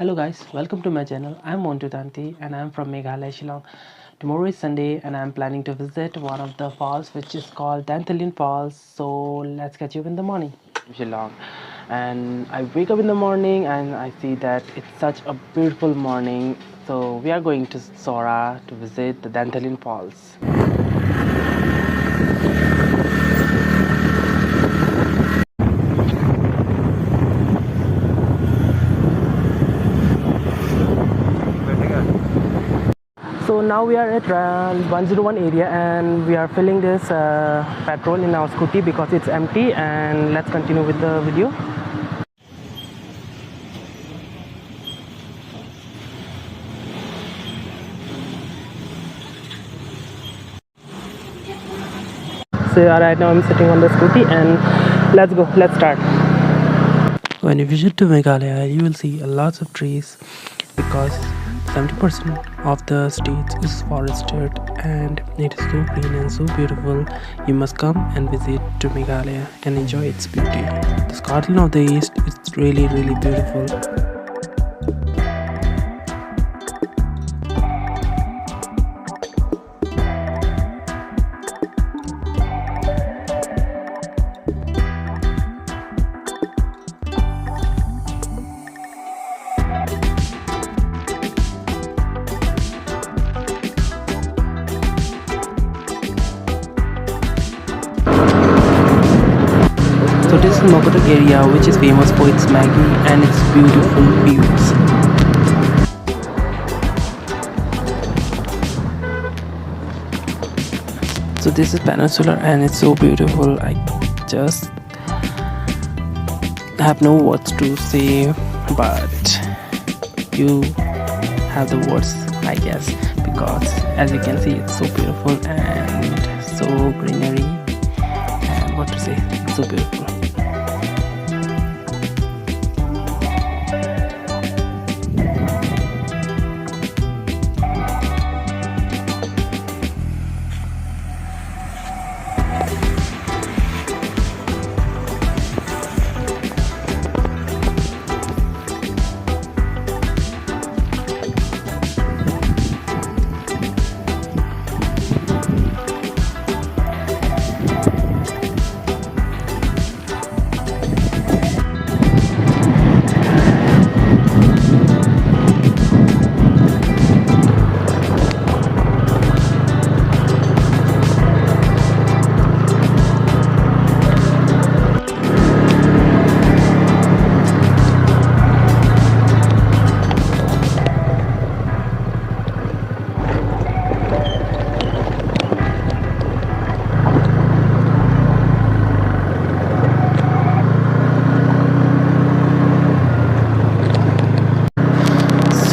Hello guys, welcome to my channel. I'm Montu Tanti and I'm from Meghalaya, Shillong. Tomorrow is Sunday and I'm planning to visit one of the falls which is called Dainthelin Falls. So let's catch you in the morning. Shillong. And I wake up in the morning and I see that it's such a beautiful morning. So we are going to Sora to visit the Dainthelin Falls. So now we are at 101 area and we are filling this petrol in our scooty because it's empty, and let's continue with the video. So right now I'm sitting on the scooty and let's start. When you visit to Meghalaya, you will see a lots of trees because 70% of the state is forested and it is so green and so beautiful. You must come and visit to Meghalaya and enjoy its beauty. The Scotland of the East is really beautiful. So this is Mokotok area which is famous for its Maggie and its beautiful views. So this is Peninsula and it's so beautiful. I just have no words to say, but you have the words, I guess, because as you can see it's so beautiful and so greenery, and what to say, it's so beautiful.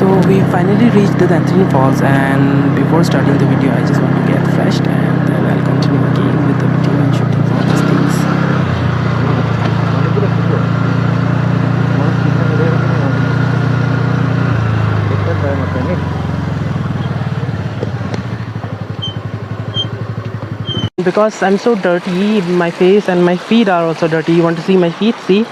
So we finally reached the Dainthelin Falls, and before starting the video I just want to get refreshed and then I'll continue again with the video and shooting all these things. Because I'm so dirty, my face and my feet are also dirty. You want to see my feet? See?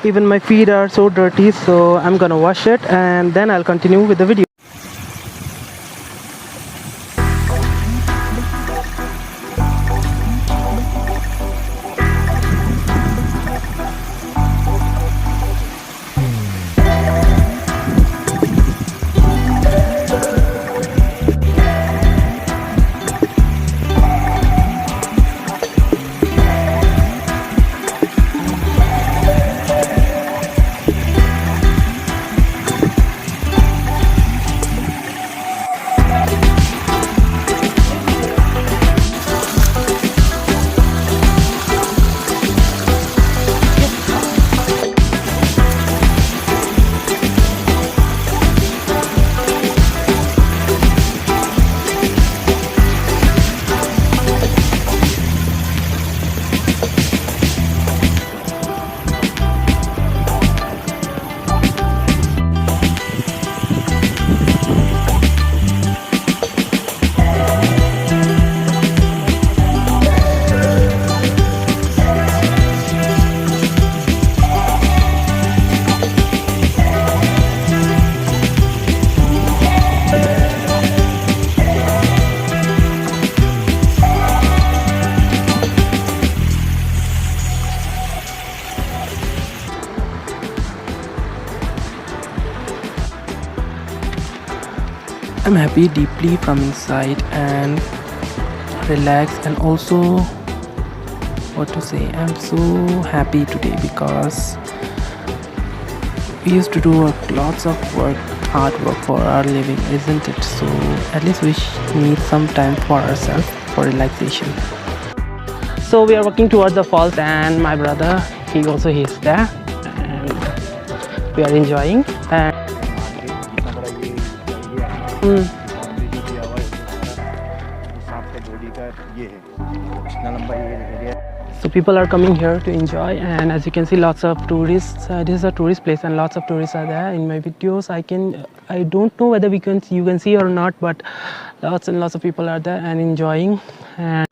Even my feet are so dirty, so I'm gonna wash it and then I'll continue with the video. I'm happy deeply from inside and relaxed, and also what to say, I'm so happy today because we used to do lots of work, hard work for our living, isn't it? So at least we need some time for ourselves, for relaxation. So we are walking towards the falls, and my brother, he's there, and we are enjoying. And so people are coming here to enjoy, and as you can see, lots of tourists. This is a tourist place, and lots of tourists are there. In my videos, I don't know whether you can see or not, but lots and lots of people are there and enjoying. And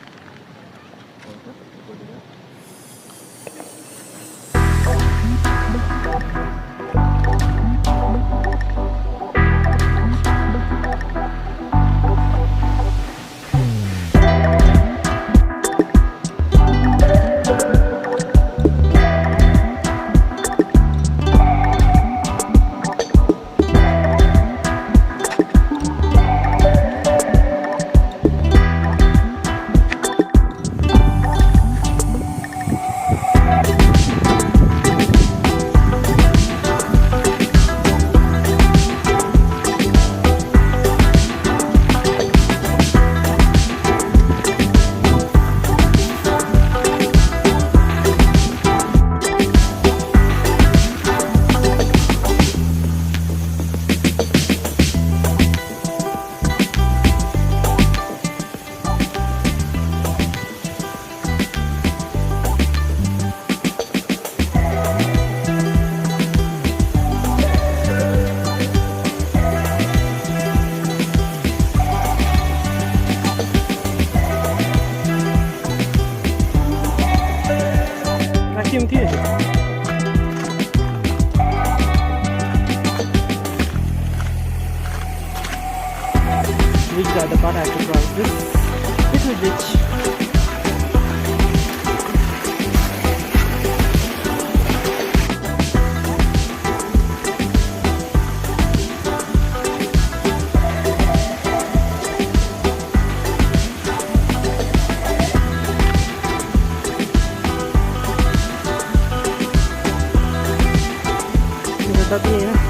which the other part I have to cross this is ditch. बताती है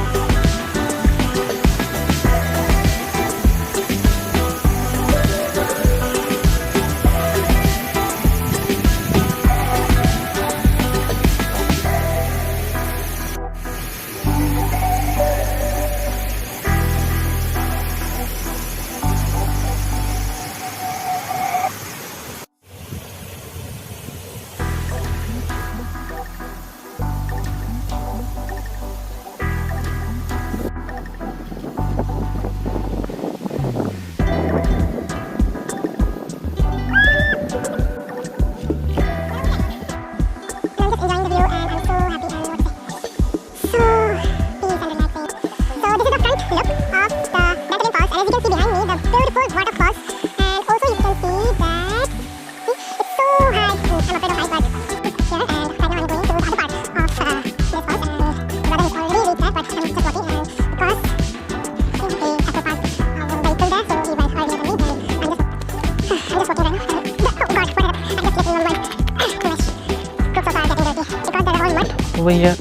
over here.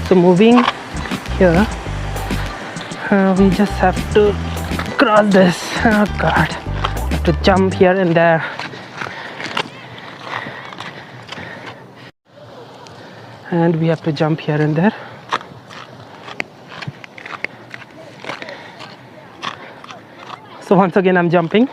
So moving here, we just have to cross this. Oh god, have to jump here and there. And we have to jump here and there. So once again I'm jumping.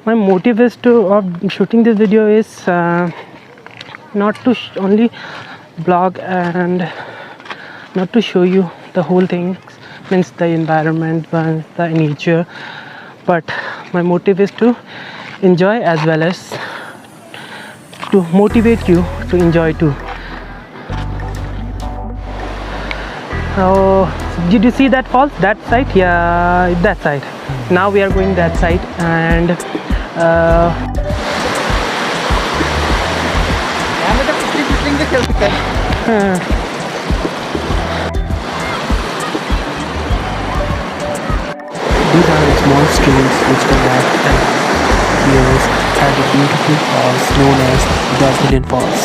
My motive is of shooting this video is not to only blog and not to show you the whole thing, means the environment, the nature, but my motive is to enjoy as well as to motivate you to enjoy too. Oh, did you see that falls? That side? Yeah, that side. Now we are going that side, and These are the small streams which connect and flows at the beautiful falls known as Dainthelin Falls.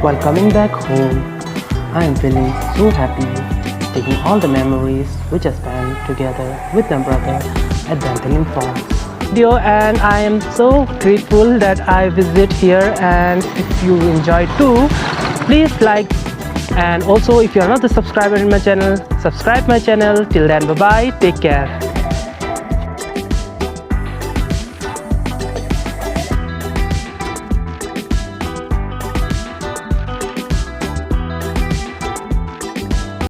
While coming back home, I am feeling so happy, taking all the memories which I spent together with my brother at Dainthelin Falls. Dear, and I am so grateful that I visit here, and if you enjoyed too, please like, and also if you are not a subscriber in my channel, subscribe my channel. Till then, bye bye, take care.